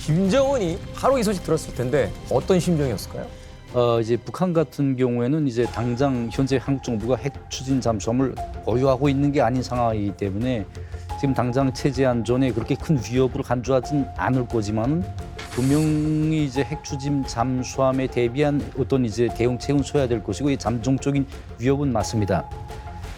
김정은이 바로 이 소식 들었을 텐데 어떤 심정이었을까요? 이제 북한 같은 경우에는 이제 당장 현재 한국 정부가 핵 추진 잠수함을 보유하고 있는 게 아닌 상황이기 때문에 지금 당장 체제 안전에 그렇게 큰 위협으로 간주하진 않을 거지만은 분명히 이제 핵 추진 잠수함에 대비한 어떤 이제 대응책은 써야 될 것이고 이 잠정적인 위협은 맞습니다.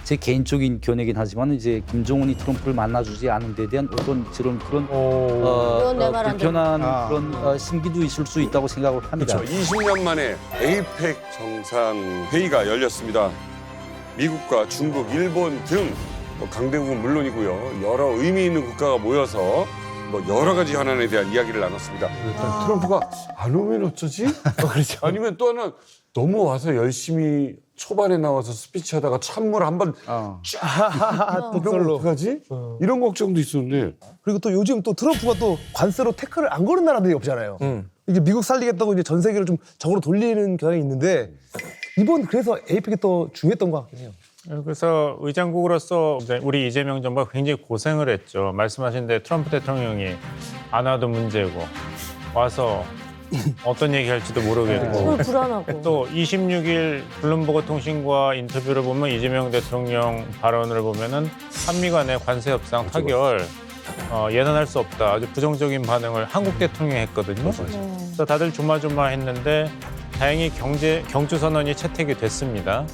제 개인적인 견해긴 하지만 이제 김정은이 트럼프를 만나주지 않은 데 대한 어떤 그런 그건 내 말 안 불편한 그런 심기도 있을 수 있다고 생각을 합니다. 그렇죠. 20년 만에 에이펙 정상회의가 열렸습니다. 미국과 중국, 일본 등 강대국은 물론이고요. 여러 의미 있는 국가가 모여서 여러 가지 현안에 대한 이야기를 나눴습니다. 일단 트럼프가 안 오면 어쩌지? 그렇죠. 아니면 또 하나 넘어와서 열심히 초반에 나와서 스피치하다가 찬물 한번 쫙 독설로 어떡하지? 이런 걱정도 있었는데 그리고 또 요즘 또 트럼프가 또 관세로 태클을 안 거는 나라들이 없잖아요. 이게 미국 살리겠다고 이제 전 세계를 좀 적으로 돌리는 경향이 있는데 이번 그래서 에이펙이 또 중요했던 것 같긴 해요. 그래서 의장국으로서 우리 이재명 정부가 굉장히 고생을 했죠. 말씀하신 대 트럼프 대통령이 안 와도 문제고 와서 어떤 얘기할지도 모르겠고 불안하고. 또 26일 블룸버그 통신과 인터뷰를 보면 이재명 대통령 발언을 보면은 한미 간의 관세 협상 타결 예단할 수 없다. 아주 부정적인 반응을 한국 대통령이 했거든요. 그래서 다들 조마조마했는데 다행히 경주 선언이 채택이 됐습니다.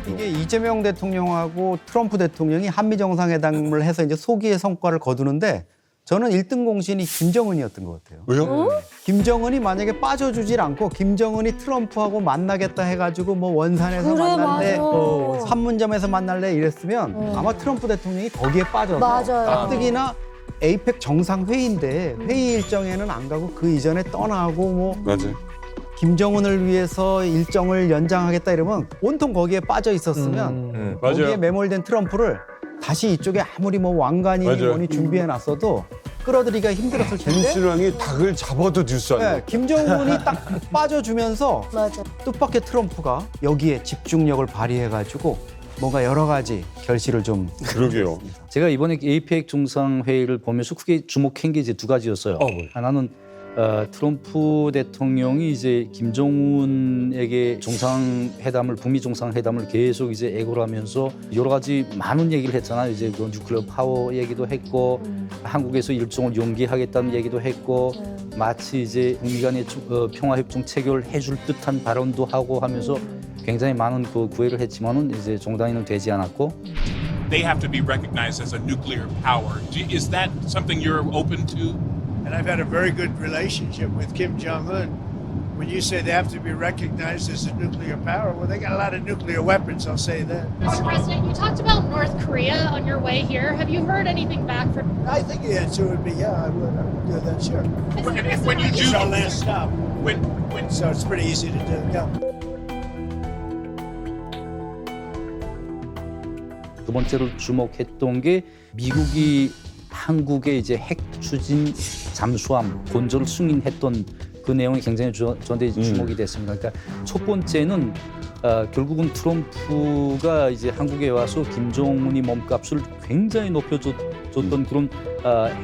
이게 이재명 대통령하고 트럼프 대통령이 한미 정상회담을 해서 이제 소기의 성과를 거두는데 저는 1등 공신이 김정은이었던 것 같아요. 왜요? 김정은이 만약에 빠져주질 않고 김정은이 트럼프하고 만나겠다 해가지고 뭐 원산에서 그래, 만날래, 맞아. 판문점에서 만날래 이랬으면 아마 트럼프 대통령이 거기에 빠져서 맞아요. 가뜩이나 에이펙 정상회의인데 회의 일정에는 안 가고 그 이전에 떠나고 뭐 맞아요. 김정은을 위해서 일정을 연장하겠다 이러면 온통 거기에 빠져 있었으면 거기에 맞아요. 매몰된 트럼프를 다시 이쪽에 아무리 뭐 왕관이니 맞아요. 뭐니 준비해 놨어도 끌어들이기가 힘들었을 텐데 김신왕이 닭을 잡아도 뉴스 안 나. 네, 김정은이 딱 빠져주면서 맞아. 뜻밖의 트럼프가 여기에 집중력을 발휘해가지고 뭔가 여러 가지 결실을 좀 그러게요. 제가 이번에 에이펙 정상회의를 보면서 크게 주목한 게 이제 두 가지였어요. 뭐요? 하나는 트럼프 대통령이 이제 김정은에게 정상회담을 북미 정상회담을 계속 이제 애고를 하면서 여러 가지 많은 얘기를 했잖아요. 이제 그 뉴클리어 파워 얘기도 했고 한국에서 일정을 연기하겠다는 얘기도 했고 마치 이제 북미 간의 평화협정 체결해줄 듯한 발언도 하고 하면서 굉장히 많은 그 구애를 했지만은 이제 정당히는 되지 않았고. They have to be recognized as a nuclear power. Is that something you're open to? And I've had a very good relationship with Kim Jong-un. When you say they have to be recognized as a nuclear power, well, they got a lot of nuclear weapons, I'll say that. Mr. President, you talked about North Korea on your way here. Have you heard anything back from... I think the answer would be, yeah, I would do that, sure. When you do, It's our last stop, when so it's pretty easy to do, yeah. 두 번째로 주목했던 게 미국이 한국의 이제 핵 추진 잠수함 건조를 승인했던 그 내용이 굉장히 저한테 주목이 됐습니다. 그러니까 첫 번째는 결국은 트럼프가 이제 한국에 와서 김정은이 몸값을 굉장히 높여줬던 그런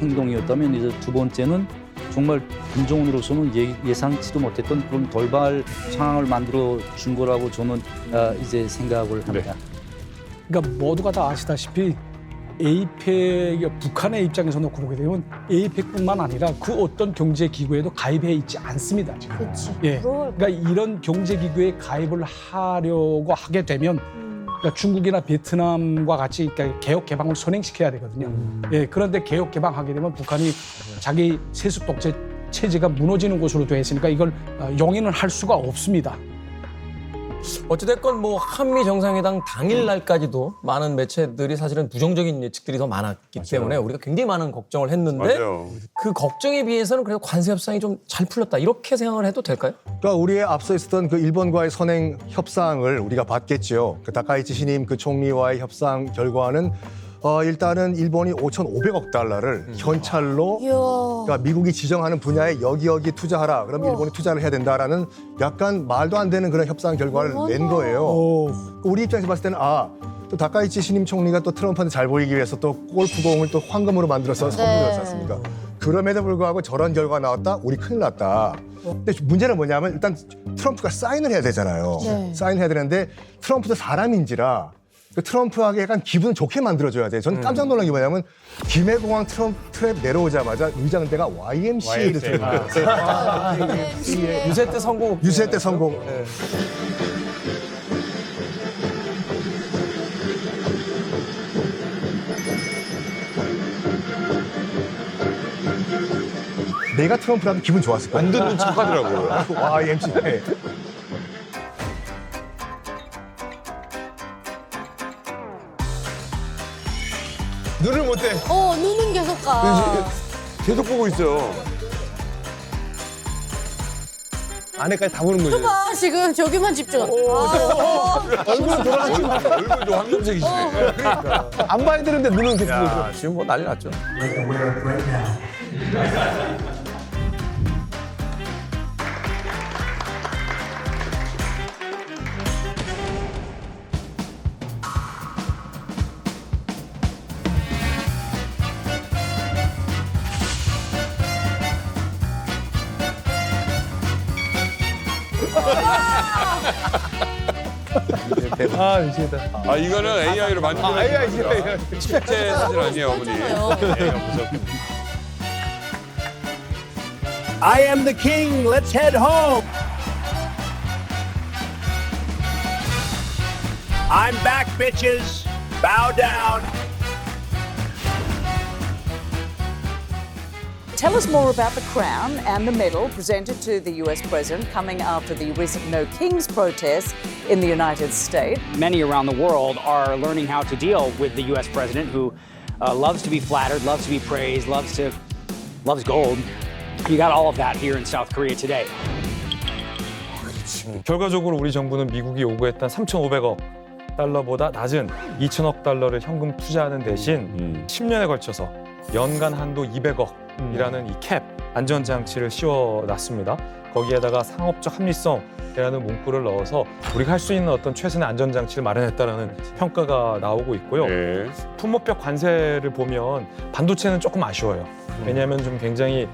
행동이었다면 이제 두 번째는 정말 김정은으로서는 예상치도 못했던 그런 돌발 상황을 만들어 준 거라고 저는 이제 생각을 합니다. 그러니까 모두가 다 아시다시피 에이펙 북한의 입장에서 놓고 보게 되면 에이펙뿐만 아니라 그 어떤 경제 기구에도 가입해 있지 않습니다. 지금. 그렇지. 예. 그러니까 이런 경제 기구에 가입을 하려고 하게 되면 그러니까 중국이나 베트남과 같이 그러니까 개혁 개방을 선행시켜야 되거든요. 예. 그런데 개혁 개방하게 되면 북한이 자기 세습 독재 체제가 무너지는 곳으로 되어 있으니까 이걸 용인을 할 수가 없습니다. 어찌됐건 뭐 한미 정상회담 당일날까지도 많은 매체들이 사실은 부정적인 예측들이 더 많았기 때문에 우리가 굉장히 많은 걱정을 했는데 맞아요. 그 걱정에 비해서는 그래도 관세 협상이 좀 잘 풀렸다 이렇게 생각을 해도 될까요? 그러니까 우리의 앞서 있었던 그 일본과의 선행 협상을 우리가 봤겠죠. 그 다카이치 신임 그 총리와의 협상 결과는 일단은 일본이 5,500억 달러를 현찰로 이야. 그러니까 미국이 지정하는 분야에 여기 투자하라. 그럼 일본이 투자를 해야 된다라는 약간 말도 안 되는 그런 협상 결과를 낸 거예요. 우리 입장에서 봤을 때는 또 다카이치 신임 총리가 또 트럼프한테 잘 보이기 위해서 또 골프공을 또 황금으로 만들어서 선물을 줬지 않습니까? 그럼에도 불구하고 저런 결과가 나왔다? 우리 큰일 났다. 근데 문제는 뭐냐면 일단 트럼프가 사인을 해야 되잖아요. 네. 사인해야 되는데 트럼프도 사람인지라 그 트럼프에게 약간 기분 좋게 만들어줘야 돼요. 저는 깜짝 놀란 게 뭐냐면 김해공항 트랩 내려오자마자 의장대가 YMCA를 들어요. 유세 때 성공. 유세 때 성공. 내가 트럼프라면 기분 좋았을 거야. 안 듣는 척하더라고요. YMCA. 눈을 못 떼. 눈은 계속 가. 계속 보고 있어요. 안에까지 다 보는 거지. 봐, 지금 저기만 집중. 얼굴은 돌아가지 마. 얼굴도 황금색이시네. 안 봐야 되는데 눈은 계속 보고 있어. 아, 지금 뭐 난리 났죠. 아, 미치겠다. 아 이거는 AI로 만든 AI 진짜. 실제 사진 아니에요, 어머니. I am the king. Let's head home. I'm back, bitches. Bow down. Tell us more about the crown and the medal presented to the US president coming after the recent No Kings protests in the United States. Many around the world are learning how to deal with the US president who loves to be flattered, loves to be praised, loves gold. You got all of that here in South Korea today. 결과적으로 우리 정부는 미국이 요구했던 3,500억 달러보다 낮은 2천억 달러를 현금 투자하는 대신 10년에 걸쳐서 연간 한도 200억이라는 이 캡 안전장치를 씌워놨습니다. 거기에다가 상업적 합리성이라는 문구를 넣어서 우리가 할 수 있는 어떤 최선의 안전장치를 마련했다라는 평가가 나오고 있고요. 네. 품목별 관세를 보면 반도체는 조금 아쉬워요. 왜냐하면 좀 굉장히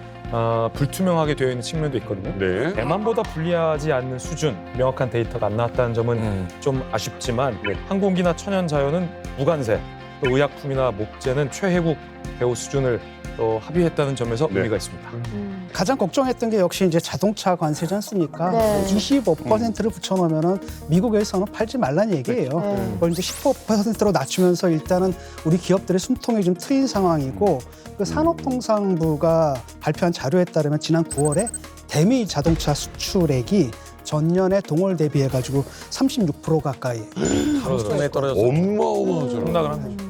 불투명하게 되어 있는 측면도 있거든요. 네. 대만보다 불리하지 않는 수준, 명확한 데이터가 안 나왔다는 점은 좀 아쉽지만 항공기나 천연자연은 무관세, 또 의약품이나 목재는 최혜국 배후 수준을 합의했다는 점에서 의미가 있습니다. 가장 걱정했던 게 역시 이제 자동차 관세지 않습니까? 네. 25%를 붙여놓으면은 미국에서는 팔지 말라는 얘기예요. 그걸 이제 15%로 낮추면서 일단은 우리 기업들의 숨통이 좀 트인 상황이고 그 산업통상부가 발표한 자료에 따르면 지난 9월에 대미 자동차 수출액이 전년에 동월 대비해가지고 36% 가까이 상승에 떨어졌어. 어마어마하죠. 상당을 한 거죠.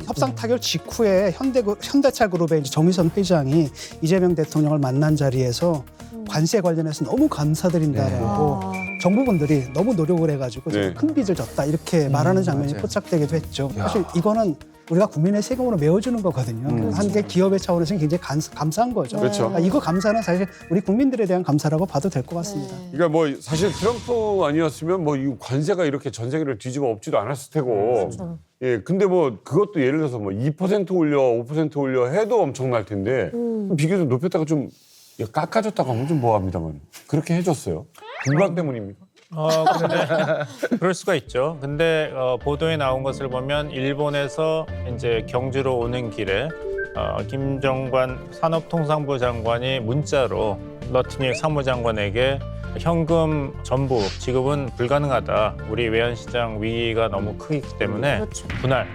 협상 타결 직후에 현대차 그룹의 이제 정의선 회장이 이재명 대통령을 만난 자리에서 관세 관련해서 너무 감사드린다라고 정부분들이 너무 노력을 해가지고 네. 큰 빚을 졌다 이렇게 말하는 장면이 포착되기도 했죠. 사실 이거는 우리가 국민의 세금으로 메워주는 거거든요. 한게 기업의 차원에서는 굉장히 감사한 거죠. 그렇죠. 이거 감사는 사실 우리 국민들에 대한 감사라고 봐도 될 것 같습니다. 그러니까 뭐 사실 트럼프 아니었으면 뭐 이 관세가 이렇게 전 세계를 뒤집어 엎지도 않았을 테고. 예, 근데 뭐 그것도 예를 들어서 뭐 2% 올려, 5% 올려 해도 엄청날 텐데 비교적 높였다가 좀 깎아줬다고 하면 좀 뭐합니다만 그렇게 해줬어요. 불만 때문입니까? 근데 그럴 수가 있죠. 근데 보도에 나온 것을 보면 일본에서 이제 경주로 오는 길에 김정관 산업통상부 장관이 문자로 러트닉 사무장관에게 현금 전부 지급은 불가능하다. 우리 외환시장 위기가 너무 크기 때문에 분할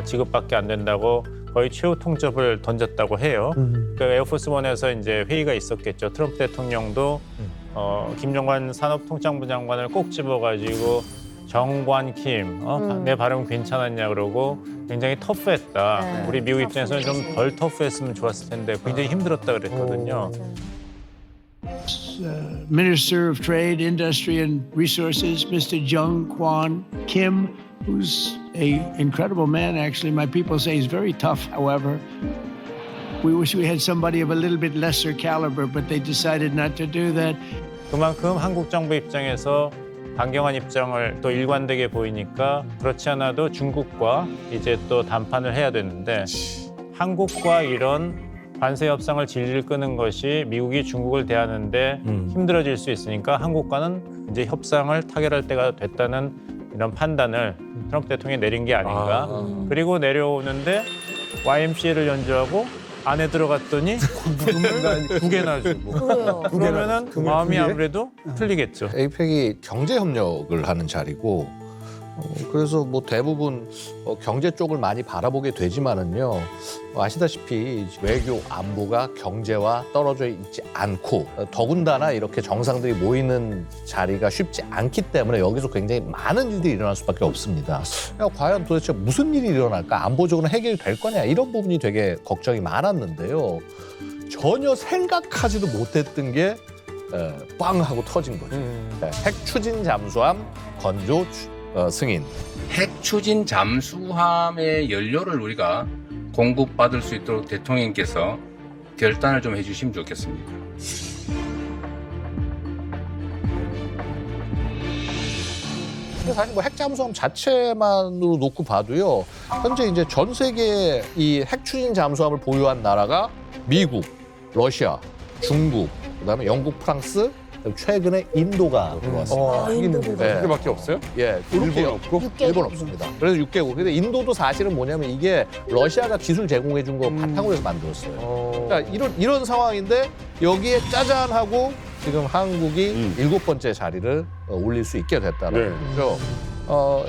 지급밖에 안 된다고 거의 최후 통첩을 던졌다고 해요. 그 에어포스원에서 이제 회의가 있었겠죠. 트럼프 대통령도 김정관 산업통상부 장관을 꼭 집어가지고 정관킴, 내 발음 괜찮았냐 그러고 굉장히 터프했다. 우리 미국 입장에서는 좀 덜 터프했으면 좋았을 텐데 굉장히 힘들었다 그랬거든요. Minister of Trade, Industry and Resources, Mr. Jung Kwan Kim, who's an incredible man, actually. My people say he's very tough, however. We wish we had somebody of a little bit lesser caliber, but they decided not to do that. 그만큼 한국 정부 입장에서 강경한 입장을 또 일관되게 보이니까 그렇지 않아도 중국과 이제 또 담판을 해야 되는데 한국과 이런 관세 협상을 질질 끄는 것이 미국이 중국을 대하는데 힘들어질 수 있으니까 한국과는 이제 협상을 타결할 때가 됐다는 이런 판단을 트럼프 대통령이 내린 게 아닌가. 그리고 내려오는데 YMCA를 연주하고 안에 들어갔더니 금을 2개나 주고. 그래요. 그러면은 마음이 아무래도 틀리겠죠. 에이펙이 경제 협력을 하는 자리고 그래서 뭐 대부분 경제 쪽을 많이 바라보게 되지만은요 아시다시피 외교 안보가 경제와 떨어져 있지 않고 더군다나 이렇게 정상들이 모이는 자리가 쉽지 않기 때문에 여기서 굉장히 많은 일들이 일어날 수밖에 없습니다. 야, 과연 도대체 무슨 일이 일어날까? 안보적으로 해결이 될 거냐? 이런 부분이 되게 걱정이 많았는데요. 전혀 생각하지도 못했던 게 빵 하고 터진 거죠. 핵 추진 잠수함 건조 승인. 핵 추진 잠수함의 연료를 우리가 공급받을 수 있도록 대통령께서 결단을 좀 해주시면 좋겠습니다. 사실 뭐 핵 잠수함 자체만으로 놓고 봐도요. 현재 이제 전 세계 이 핵 추진 잠수함을 보유한 나라가 미국, 러시아, 중국, 그다음에 영국, 프랑스, 최근에 인도가 들어왔습니다. 두 개밖에 없어요? 예, 일본 없고 일본 없습니다. 그래서 6개국. 근데 인도도 사실은 뭐냐면 이게 러시아가 기술 제공해 준 거 바탕으로 해서 만들었어요. 그러니까 이런 상황인데 여기에 짜잔 하고 지금 한국이 7번째 자리를 올릴 수 있게 됐다는 거죠.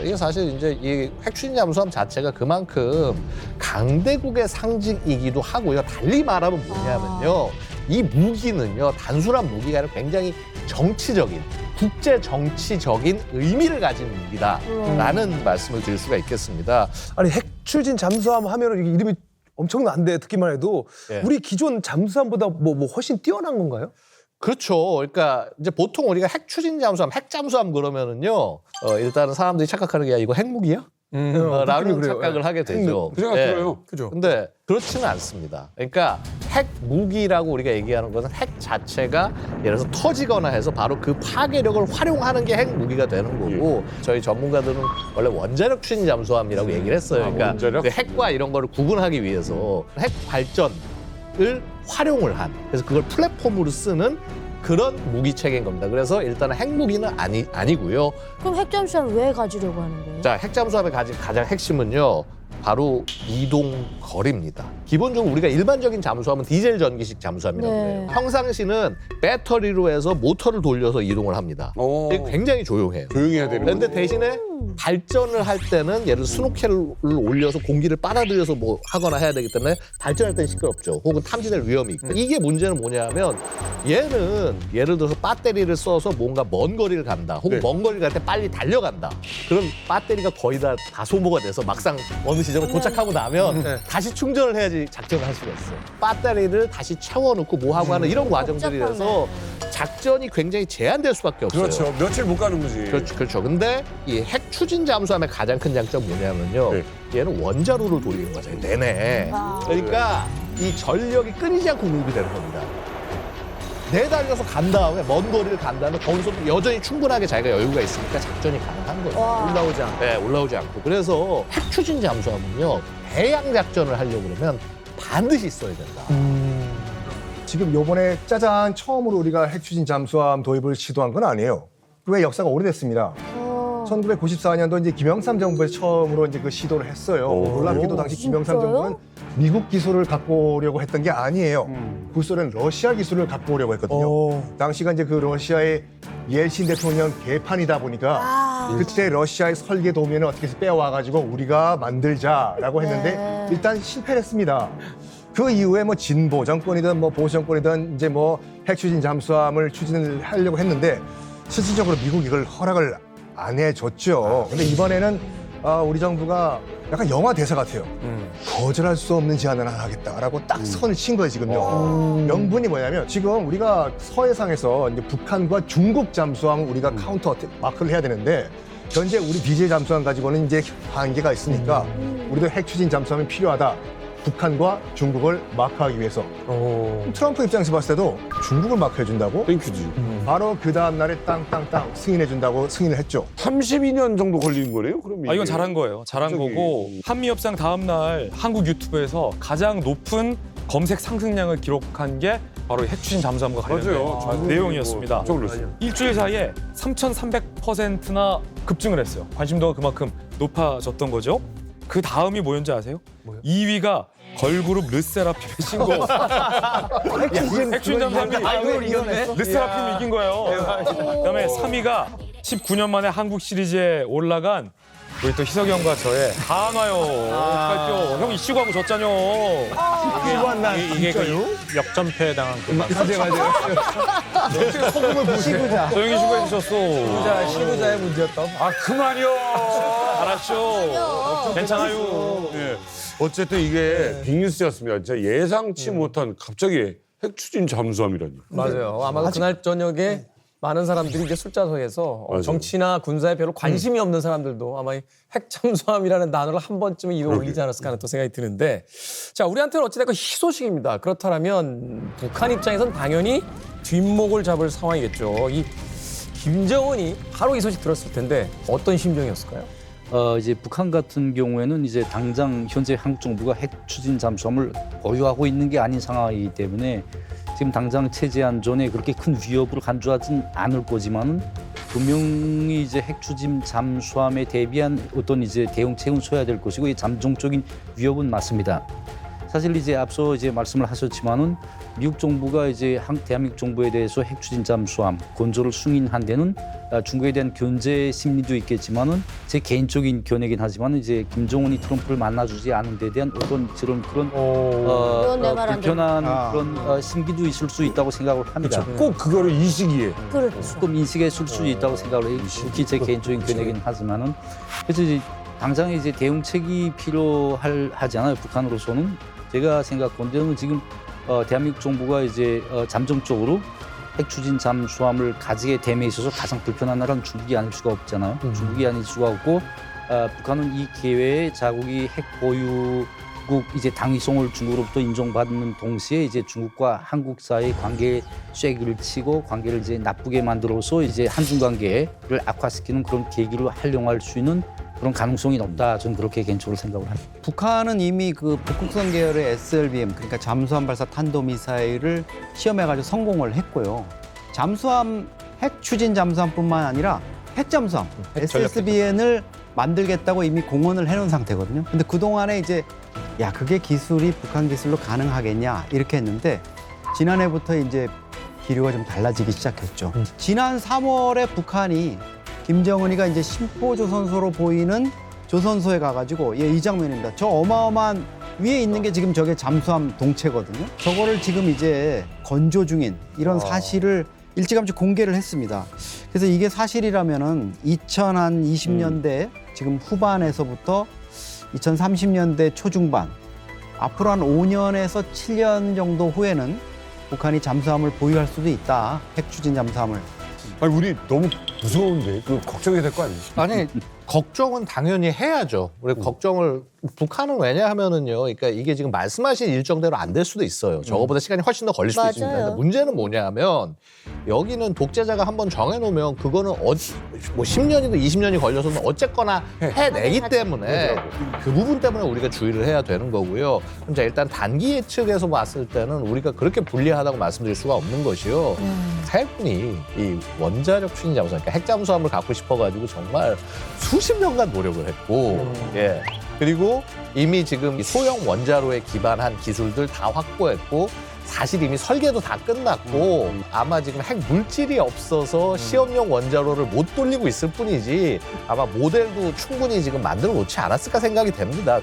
이게 사실 이제 이 핵추진 잠수함 자체가 그만큼 강대국의 상징이기도 하고요. 달리 말하면 뭐냐면요. 이 무기는요, 단순한 무기가 아니라 굉장히 정치적인, 국제 정치적인 의미를 가진 무기다라는 말씀을 드릴 수가 있겠습니다. 아니 핵 추진 잠수함 하면은 이게 이름이 엄청난데 듣기만 해도 우리 기존 잠수함보다 뭐 훨씬 뛰어난 건가요? 그렇죠. 그러니까 이제 보통 우리가 핵 추진 잠수함, 핵 잠수함 그러면은요, 일단은 사람들이 착각하는 게 야, 이거 핵무기야? 라는 착각을 하게 되죠. 그 생각 들어요. 그죠. 근데 그렇지는 않습니다. 그러니까 핵 무기라고 우리가 얘기하는 것은 핵 자체가 예를 들어서 터지거나 해서 바로 그 파괴력을 활용하는 게 핵 무기가 되는 거고 저희 전문가들은 원래 원자력 추진 잠수함이라고 얘기를 했어요. 그러니까 그 핵과 이런 거를 구분하기 위해서 핵 발전을 활용을 한 그래서 그걸 플랫폼으로 쓰는 그런 무기 체계인 겁니다. 그래서 일단은 핵무기는 아니고요. 그럼 핵잠수함을 왜 가지려고 하는 거예요? 자, 핵잠수함의 가장 핵심은요. 바로 이동 거리입니다. 기본적으로 우리가 일반적인 잠수함은 디젤 전기식 잠수함이라고 해요. 평상시는 배터리로 해서 모터를 돌려서 이동을 합니다. 이게 굉장히 조용해요. 조용해야 되는 그런데 대신에 발전을 할 때는 예를 들어 스노켈을 올려서 공기를 빨아들여서 뭐 하거나 해야 되기 때문에 발전할 때는 시끄럽죠. 혹은 탐지될 위험이 있고. 이게 문제는 뭐냐면 얘는 예를 들어서 배터리를 써서 뭔가 먼 거리를 간다. 혹은 먼 거리를 갈 때 빨리 달려간다. 그럼 배터리가 거의 다 소모가 돼서 막상 어느 지점에 도착하고 나면 다시 충전을 해야지 작전을 할 수가 있어요. 배터리를 다시 채워놓고 뭐 하고 하는 이런 과정들이라서 작전이 굉장히 제한될 수밖에 없어요. 그렇죠. 며칠 못 가는 거지. 그렇죠. 근데 이 핵 추진 잠수함의 가장 큰 장점 뭐냐면요. 얘는 원자로를 돌리는 거잖아요. 내내. 그러니까 이 전력이 끊이지 않고 공급이 되는 겁니다. 내달려서 간 다음에 먼 거리를 간 다음에 거기서도 여전히 충분하게 자기가 여유가 있으니까 작전이 가능한 거예요. 올라오지 않고. 네, 올라오지 않고. 그래서 핵 추진 잠수함은요. 대양 작전을 하려고 그러면 반드시 있어야 된다. 지금 요번에 짜잔 처음으로 우리가 핵 추진 잠수함 도입을 시도한 건 아니에요. 왜 역사가 오래됐습니다. 1994년도 이제 김영삼 정부에서 처음으로 이제 그 시도를 했어요. 놀랍게도 당시 김영삼 정부는 미국 기술을 갖고 오려고 했던 게 아니에요. 구소련 러시아 기술을 갖고 오려고 했거든요. 당시가 이제 그 러시아의 옐신 대통령 개판이다 보니까 그때 러시아의 설계 도면을 어떻게 해서 빼와가지고 우리가 만들자라고 했는데 일단 실패를 했습니다. 그 이후에 뭐 진보 정권이든 뭐 보수 정권이든 이제 뭐 핵 추진 잠수함을 추진을 하려고 했는데 실질적으로 미국이 이걸 허락을 안 해줬죠. 근데 이번에는 우리 정부가 약간 영화 대사 같아요. 거절할 수 없는 제안을 하나 하겠다라고 딱 선을 친 거예요, 지금요. 명분이 뭐냐면 지금 우리가 서해상에서 이제 북한과 중국 잠수함을 우리가 카운터 마크를 해야 되는데 현재 우리 BJ 잠수함 가지고는 이제 한계가 있으니까 우리도 핵 추진 잠수함이 필요하다. 북한과 중국을 마크하기 위해서. 트럼프 입장에서 봤을 때도 중국을 마크해준다고? 땡큐지. 바로 그 다음 날에 땅땅땅 승인해준다고 승인을 했죠. 32년 정도 걸리는 거네요? 그럼 이게. 이건 잘한 거예요. 잘한 거고 한미 협상 다음 날 한국 유튜브에서 가장 높은 검색 상승량을 기록한 게 바로 핵추진 잠수함과 관련된 내용이었습니다. 일주일 사이에 3,300%나 급증을 했어요. 관심도가 그만큼 높아졌던 거죠. 그 다음이 뭐였는지 아세요? 2위가 걸그룹 르세라핌의 신곡. 핵추진 잠수함이 르세라핌이 이긴 거예요. 그다음에 3위가 19년 만에 한국 시리즈에 올라간 우리 또 희석이 형과 저의 한화요 발표. 형 이슈하고 졌잖요. 이게 그 역전패 당한 그 맞아요. 시구자. 조용히 시구해 주셨어. 시구자의 문제였다. 아 그만요. 알았죠. 괜찮아요. 예. 어쨌든 이게 빅뉴스였습니다. 진짜 예상치 못한 갑자기 핵추진 잠수함이라니. 맞아요. 아마 그날 저녁에 많은 사람들이 이제 술자석에서 맞아요. 정치나 군사에 별로 관심이 없는 사람들도 아마 이 핵잠수함이라는 단어를 한 번쯤은 입에 올리지 않았을까 하는 또 생각이 드는데, 자, 우리한테는 어찌됐건 희소식입니다. 그렇다면 북한 입장에선 당연히 뒷목을 잡을 상황이겠죠. 이 김정은이 바로 이 소식 들었을 텐데 어떤 심정이었을까요? 이제 북한 같은 경우에는 이제 당장 현재 한국 정부가 핵 추진 잠수함을 보유하고 있는 게 아닌 상황이기 때문에 지금 당장 체제 안전에 그렇게 큰 위협을 간주하진 않을 거지만은 분명히 이제 핵 추진 잠수함에 대비한 어떤 이제 대응책은 써야 될 것이고 이 잠정적인 위협은 맞습니다. 사실 이제 앞서 이제 말씀을 하셨지만은 미국 정부가 이제 대한민국 정부에 대해서 핵 추진 잠수함 건조를 승인한 데는 중국에 대한 견제 심리도 있겠지만은 제 개인적인 견해긴 하지만 이제 김정은이 트럼프를 만나주지 않은 데 대한 어떤 그런 불편한 그런 심기도 있을 수 있다고 생각을 합니다. 그렇죠. 꼭 그거를 이 시기에. 조금 인식했을 수 있다고 생각을 해요. 특히 제 개인적인 견해긴 하지만은 그래서 이제 당장에 이제 대응책이 필요하잖아요. 북한으로서는 제가 생각컨대는 지금 대한민국 정부가 이제 잠정적으로 핵 추진 잠수함을 가지게 됨에 있어서 가장 불편한 나라는 중국이 아닐 수가 없잖아요. 중국이 아닐 수가 없고 북한은 이 기회에 자국이 핵 보유국 이제 당위성을 중국으로부터 인정받는 동시에 이제 중국과 한국 사이의 관계에 쐐기를 치고 관계를 이제 나쁘게 만들어서 이제 한중 관계를 악화시키는 그런 계기로 활용할 수 있는 그런 가능성이 높다. 저는 그렇게 개인적으로 생각을 합니다. 북한은 이미 그 북극성 계열의 SLBM 그러니까 잠수함 발사 탄도미사일을 시험해가지고 성공을 했고요. 잠수함 핵 추진 잠수함뿐만 아니라 핵 잠수함 SSBN을 만들겠다고 이미 공언을 해놓은 상태거든요. 근데 그 동안에 이제 야 그게 기술이 북한 기술로 가능하겠냐 이렇게 했는데 지난해부터 이제 기류가 좀 달라지기 시작했죠. 지난 3월에 북한이 김정은이가 이제 심포조선소로 보이는 조선소에 가가지고 이 장면입니다. 저 어마어마한 위에 있는 게 지금 저게 잠수함 동체거든요. 저거를 지금 이제 건조 중인 이런 사실을 일찌감치 공개를 했습니다. 그래서 이게 사실이라면은 2020년대 지금 후반에서부터 2030년대 초중반 앞으로 한 5년에서 7년 정도 후에는 북한이 잠수함을 보유할 수도 있다. 핵 추진 잠수함을. 아니 우리 너무 무서운데 그 걱정이 될 거 아니에요? 아니 걱정은 당연히 해야죠. 우리 걱정을 북한은 왜냐하면은요. 그러니까 이게 지금 말씀하신 일정대로 안 될 수도 있어요. 저거보다 시간이 훨씬 더 걸릴 수도 있습니다. 근데 문제는 뭐냐면 여기는 독재자가 한번 정해놓으면 그거는 뭐 10년이든 20년이 걸려서는 어쨌거나 해내기 때문에 그 부분 때문에 우리가 주의를 해야 되는 거고요. 그럼 자 일단 단기 예측에서 봤을 때는 우리가 그렇게 불리하다고 말씀드릴 수가 없는 것이요. 해군이 이 원자력 추진 잠수함, 그러니까 핵 잠수함을 갖고 싶어가지고 정말 수십 년간 노력을 했고, 예. 그리고 이미 지금 소형 원자로에 기반한 기술들 다 확보했고, 사실 이미 설계도 다 끝났고, 아마 지금 핵 물질이 없어서 시험용 원자로를 못 돌리고 있을 뿐이지, 아마 모델도 충분히 지금 만들어 놓지 않았을까 생각이 됩니다.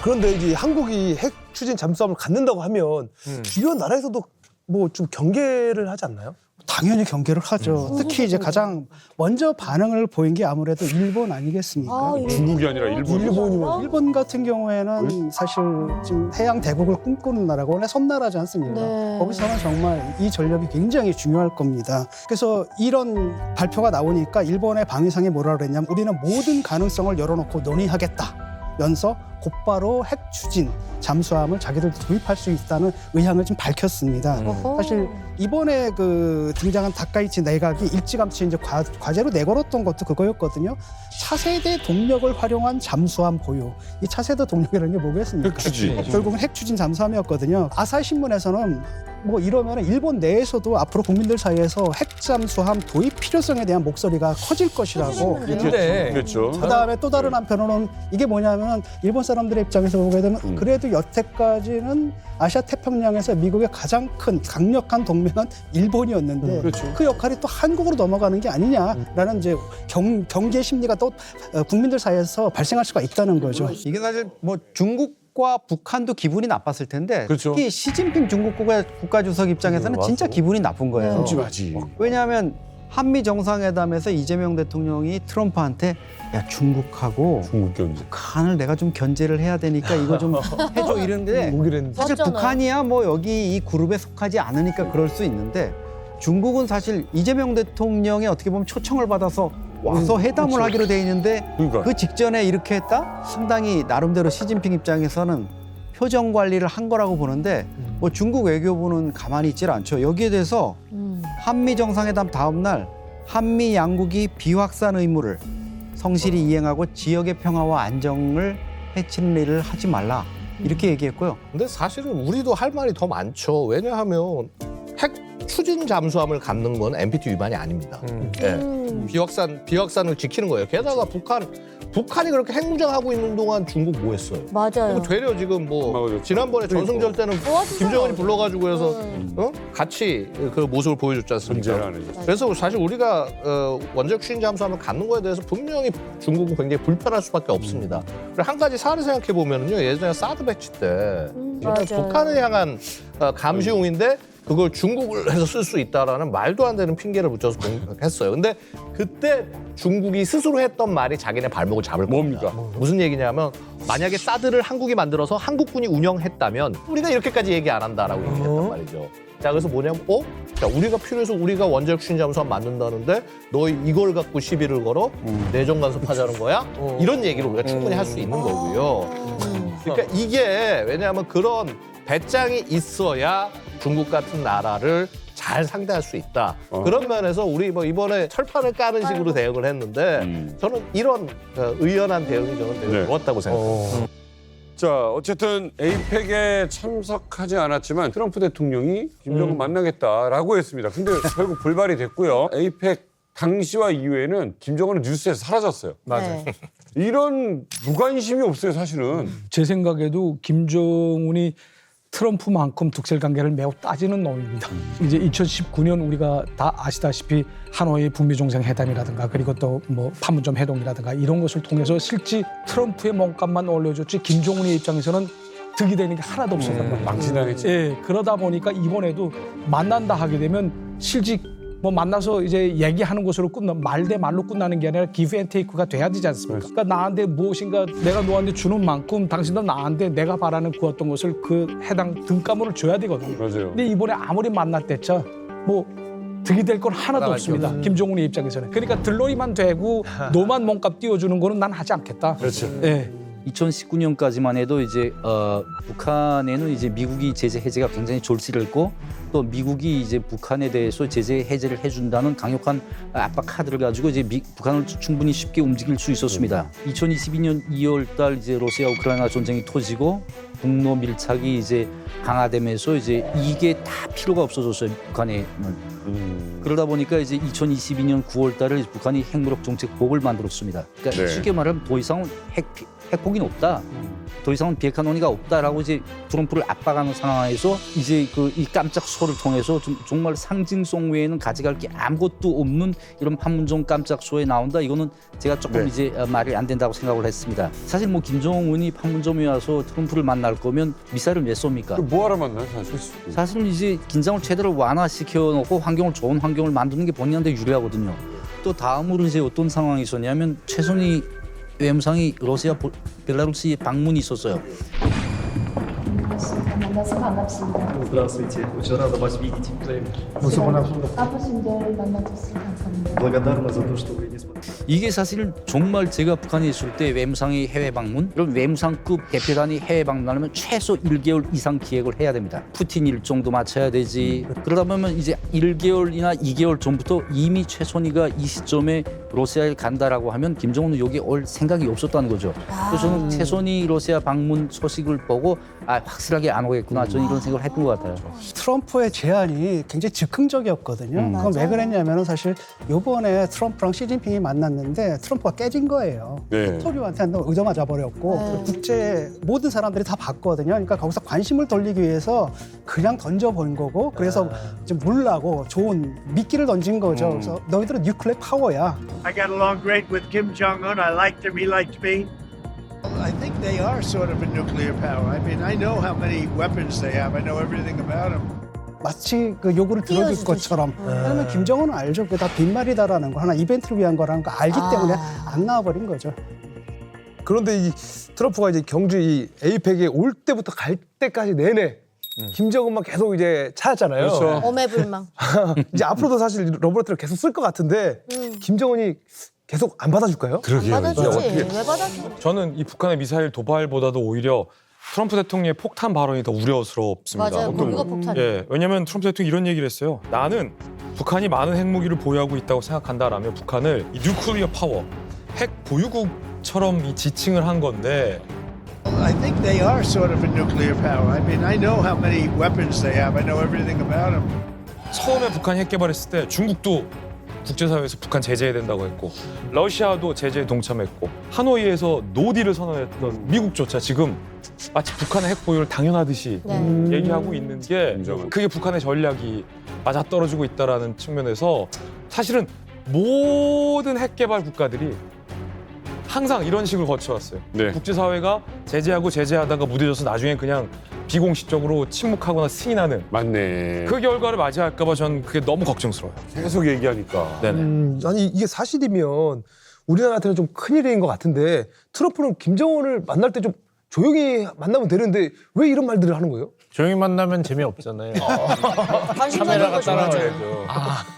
그런데 이제 한국이 핵 추진 잠수함을 갖는다고 하면 주변 나라에서도 뭐 좀 경계를 하지 않나요? 당연히 경계를 하죠. 특히 이제 가장 먼저 반응을 보인 게 아무래도 일본 아니겠습니까? 중국이 아니라 일본이요. 일본 같은 경우에는 사실 지금 해양 대국을 꿈꾸는 나라고 원래 섬나라지 않습니까? 네. 거기서는 정말 이 전력이 굉장히 중요할 겁니다. 그래서 이런 발표가 나오니까 일본의 방위상이 뭐라 그랬냐면 우리는 모든 가능성을 열어놓고 논의하겠다. 하면서 곧바로 핵 추진 잠수함을 자기들도 도입할 수 있다는 의향을 좀 밝혔습니다. 사실 이번에 그 등장한 다카이치 내각이 일찌감치 이제 과제로 내걸었던 것도 그거였거든요. 차세대 동력을 활용한 잠수함 보유. 이 차세대 동력이라는 게 뭐겠습니까? 핵추진. 결국은 핵추진 잠수함이었거든요. 아사히 신문에서는 뭐 이러면 일본 내에서도 앞으로 국민들 사이에서 핵잠수함 도입 필요성에 대한 목소리가 커질 것이라고. 그렇죠. 그다음에 또 다른 한편으로는 이게 뭐냐면 일본 사람들의 입장에서 보게 되면 그래도 여태까지는 아시아 태평양에서 미국의 가장 큰 강력한 동맹은 일본이었는데 그 역할이 또 한국으로 넘어가는 게 아니냐라는 이제 경계 심리가 또 국민들 사이에서 발생할 수가 있다는 거죠. 이게 사실 뭐 중국과 북한도 기분이 나빴을 텐데 그렇죠. 특히 시진핑 중국 국가주석 입장에서는 진짜 기분이 나쁜 거예요. 찜찜하지. 왜냐하면 한미 정상회담에서 이재명 대통령이 트럼프한테 야 중국하고 북한을 내가 좀 견제를 해야 되니까 이거 좀 해줘 이러는데 사실 맞잖아요. 북한이야 뭐 여기 이 그룹에 속하지 않으니까 그럴 수 있는데 중국은 사실 이재명 대통령의 어떻게 보면 초청을 받아서 와서 회담을 하기로 돼 있는데 그 직전에 이렇게 했다? 상당히 나름대로 시진핑 입장에서는 표정 관리를 한 거라고 보는데 뭐 중국 외교부는 가만히 있질 않죠. 여기에 대해서 한미 정상회담 다음 날 한미 양국이 비확산 의무를 성실히 이행하고 지역의 평화와 안정을 해치는 일을 하지 말라 이렇게 얘기했고요. 근데 사실은 우리도 할 말이 더 많죠. 왜냐하면 핵 추진 잠수함을 갖는 건 NPT 위반이 아닙니다. 비확산을 지키는 거예요. 게다가 북한이 그렇게 핵무장하고 있는 동안 중국 뭐 했어요? 맞아요. 되려 지금 뭐 지난번에 전승절 때는 김정은이 불러가지고 해서 같이 그 모습을 보여줬지 않습니까? 그래서 사실 우리가 원자력 추진 잠수함을 갖는 거에 대해서 분명히 중국은 굉장히 불편할 수밖에 없습니다. 그리고 한 가지 사례 생각해 보면요, 예전에 사드 배치 때 북한을 향한 감시용인데 그걸 중국을 해서 쓸 수 있다라는 말도 안 되는 핑계를 붙여서 공격했어요. 근데 그때 중국이 스스로 했던 말이 자기네 발목을 잡을 겁니다. 무슨 얘기냐면 만약에 사드를 한국이 만들어서 한국군이 운영했다면 우리가 이렇게까지 얘기 안 한다라고 얘기했단 말이죠. 자, 그래서 뭐냐면 자, 우리가 필요해서 우리가 원자력 추진 잠수함 만든다는데 너 이걸 갖고 시비를 걸어? 내정 간섭하자는 거야? 이런 얘기를 우리가 충분히 할 수 있는 거고요. 그러니까 이게 왜냐하면 그런 배짱이 있어야 중국 같은 나라를 잘 상대할 수 있다. 그런 면에서 우리 뭐 이번에 철판을 까는 식으로 대응을 했는데 저는 이런 의연한 대응이 저는 되게 좋았다고 생각합니다. 자, 어쨌든 에이펙에 참석하지 않았지만 트럼프 대통령이 김정은 만나겠다라고 했습니다. 근데 결국 불발이 됐고요. 에이펙 당시와 이후에는 김정은은 뉴스에서 사라졌어요. 맞아요. 이런 무관심이 없어요, 사실은. 제 생각에도 김정은이 트럼프만큼 득실 관계를 매우 따지는 놈입니다. 이제 2019년 우리가 다 아시다시피 하노이 북미 정상회담이라든가 그리고 또 뭐 판문점 회동이라든가 이런 것을 통해서 실제 트럼프의 몸값만 올려줬지 김정은의 입장에서는 득이 되는 게 하나도 없었단 말이에요. 망신당했지. 예, 그러다 보니까 이번에도 만난다 하게 되면 실직 뭐 만나서 이제 얘기하는 것으로 말 대 말로 끝나는 게 아니라 기브 앤 테이크가 돼야 되지 않습니까? 그러니까 나한테 무엇인가 내가 너한테 주는 만큼 당신도 나한테 내가 바라는 그 어떤 것을 그 해당 등가물을 줘야 되거든요. 맞아요. 근데 이번에 아무리 만났댔자 뭐 득이 될 건 하나도 없습니다. 김정은의 입장에서는. 그러니까 들러리만 되고 너만 몸값 띄워주는 거는 난 하지 않겠다. 그렇죠. 예. 2019년까지만 해도 이제 북한에는 이제 미국이 제재 해제가 굉장히 졸지를 또 미국이 이제 북한에 대해서 제재 해제를 해준다는 강력한 압박 카드를 가지고 이제 북한을 충분히 쉽게 움직일 수 있었습니다. 2022년 2월달 이제 러시아 우크라이나 전쟁이 터지고 북러 밀착이 이제 강화되면서 이제 이게 다 필요가 없어졌어요, 북한에는. 그러다 보니까 이제 2022년 9월달에 북한이 핵무력 정책법을 만들었습니다. 그러니까 쉽게 말하면 더 이상은 핵폭기는 없다. 더 이상은 비핵화 논의가 없다라고 이제 트럼프를 압박하는 상황에서 이제 그 이 깜짝 소를 통해서 정말 상징성 외에는 가져갈 게 아무것도 없는 이런 판문점 깜짝 소에 나온다. 이거는 제가 조금 이제 말이 안 된다고 생각을 했습니다. 사실 뭐 김정은이 판문점에 와서 트럼프를 만날 거면 미사일을 왜 쏩니까? 뭐하러 만나요, 사실? 사실은 이제 긴장을 최대로 완화시켜 놓고 좋은 환경을 만드는 게 본인한테 유리하거든요. 또 다음으로 이제 어떤 상황이 있었냐면 최선희 외무상이 러시아 벨라루스에 방문이 있었어요. 만나서 반갑습니다. Здравствуйте. Очень рада вас видеть. 아버님들 만나줘서 감사합니다. Благодарна за то, что вы не смотрели. 이게 사실 정말 제가 북한에 있을 때 외무상이 해외 방문, 이런 외무상급 대표단이 해외 방문하려면 최소 1개월 이상 기획을 해야 됩니다. 푸틴 일정도 맞춰야 되지. 그러다 보면 이제 1개월이나 2개월 전부터 이미 최선희가 이 시점에 러시아에 간다라고 하면 김정은은 여기 올 생각이 없었다는 거죠. 그래서 저는 최선희 러시아 방문 소식을 보고 확실하게 안 오겠구나. 저는 이런 생각을 했던 것 같아요. 트럼프의 제안이 굉장히 즉흥적이었거든요. 그건 왜 그랬냐면 사실 이번에 트럼프랑 시진핑이 만났는데 트럼프가 깨진 거예요. 네. 토리한테 의도맞아 버렸고 국제 모든 사람들이 다 봤거든요. 그러니까 거기서 관심을 돌리기 위해서 그냥 던져본 거고 그래서 좀 물라고 좋은 미끼를 던진 거죠. 그래서 너희들은 뉴클리어 파워야. I got along great with Kim Jong-un. I liked him. He liked me. I think they are sort of a nuclear power. I mean, I know how many weapons they have. I know everything about them. 마치 그 요구를 들어줄 것처럼. 그러면 김정은은 알죠. 그게 다 빈말이다라는 거, 하나 이벤트를 위한 거라는 거 알기 때문에 안 나와버린 거죠. 그런데 이 트럼프가 이제 경주 이 에이펙에 올 때부터 갈 때까지 내내 김정은만 계속 이제 찾았잖아요. 그렇죠. 어매불망. 이제 앞으로도 사실 러브레터를 계속 쓸 것 같은데 김정은이 계속 안 받아줄까요? 받아주지. 왜 받아줘? 저는 이 북한의 미사일 도발보다도 오히려 트럼프 대통령의 폭탄 발언이 더 우려스럽습니다. 맞아요. 뭐가 폭탄이에요? 예, 왜냐하면 트럼프 대통령이 이런 얘기를 했어요. 나는 북한이 많은 핵무기를 보유하고 있다고 생각한다라며 북한을 이 뉴클리어 파워, 핵 보유국처럼 이 지칭을 한 건데 I think they are sort of a nuclear power. I mean, I know how many weapons they have. I know everything about them. 처음에 북한이 핵 개발했을 때 중국도 국제사회에서 북한 제재해야 된다고 했고 러시아도 제재에 동참했고 하노이에서 노딜을 선언했던 미국조차 지금 마치 북한의 핵 보유를 당연하듯이 얘기하고 있는 게 그게 북한의 전략이 맞아떨어지고 있다는 측면에서 사실은 모든 핵 개발 국가들이 항상 이런 식으로 거쳐왔어요. 국제사회가 제재하다가 무뎌져서 나중에 그냥 비공식적으로 침묵하거나 승인하는. 맞네. 그 결과를 맞이할까 봐 전 그게 너무 걱정스러워요. 계속 얘기하니까. 네네. 아니 이게 사실이면 우리나라한테는 좀 큰일인 것 같은데 트럼프는 김정은을 만날 때 좀 조용히 만나면 되는데 왜 이런 말들을 하는 거예요? 조용히 만나면 재미없잖아요. 카메라가 따라와야죠.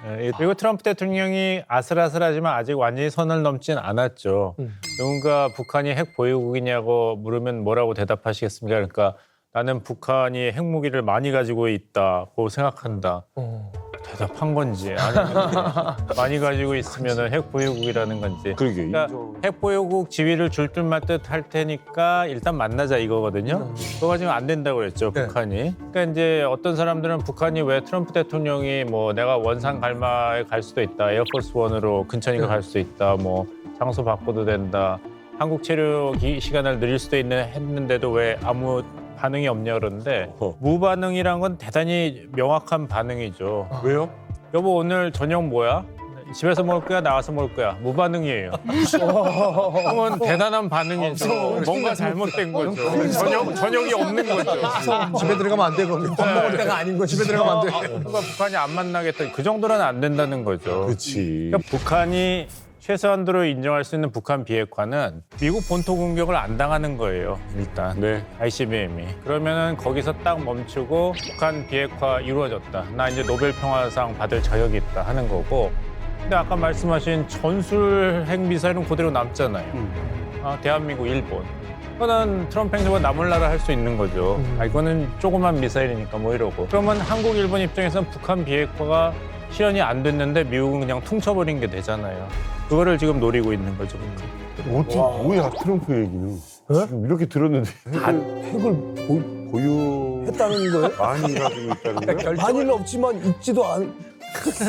네, 그리고 트럼프 대통령이 아슬아슬하지만 아직 완전히 선을 넘진 않았죠. 누군가 북한이 핵 보유국이냐고 물으면 뭐라고 대답하시겠습니까? 그러니까 나는 북한이 핵무기를 많이 가지고 있다고 생각한다. 대답한 건지 아니면 많이 가지고 있으면 핵 보유국이라는 건지. 그러니까 핵 보유국 지위를 줄 듯말 듯 할 테니까 일단 만나자 이거거든요. 그거 가지고 안 된다고 그랬죠, 북한이. 그러니까 이제 어떤 사람들은 북한이 왜 트럼프 대통령이 뭐 내가 원산 갈마에 갈 수도 있다, 에어포스 원으로 근처니까 갈 수도 있다, 뭐 장소 바꿔도 된다, 한국 체류 시간을 늘릴 수도 했는데도 왜 아무 반응이 없냐 그러는데 무반응이란 건 대단히 명확한 반응이죠. 왜요? 여보 오늘 저녁 뭐야? 집에서 먹을 거야? 나가서 먹을 거야? 무반응이에요. 그러면 대단한 반응이죠. 뭔가 잘못된 거죠. 저녁이 없는 거죠. 집에 들어가면 안 되고 밥 먹을 때가 아닌 거 집에 들어가면 안 돼. 그러니까 북한이 안 만나겠다. 그 정도는 안 된다는 거죠. 그렇지. 그러니까 북한이 최소한도로 인정할 수 있는 북한 비핵화는 미국 본토 공격을 안 당하는 거예요. 일단 ICBM이. 그러면은 거기서 딱 멈추고 북한 비핵화 이루어졌다. 나 이제 노벨 평화상 받을 자격이 있다 하는 거고. 근데 아까 말씀하신 전술 핵 미사일은 그대로 남잖아요. 대한민국, 일본. 그거는 트럼프 행정부가 나몰라라 할 수 있는 거죠. 이거는 조그만 미사일이니까 뭐 이러고. 그러면 한국, 일본 입장에서는 북한 비핵화가 실현이 안 됐는데 미국은 그냥 퉁쳐버린 게 되잖아요. 그거를 지금 노리고 있는 거죠. 어떻게 뭐야 트럼프 얘기는 지금 이렇게 들었는데 다 핵을 보유했다는 거예요? 많이 가지고 있다는 거예요? 많이는 없지만 있지도 않.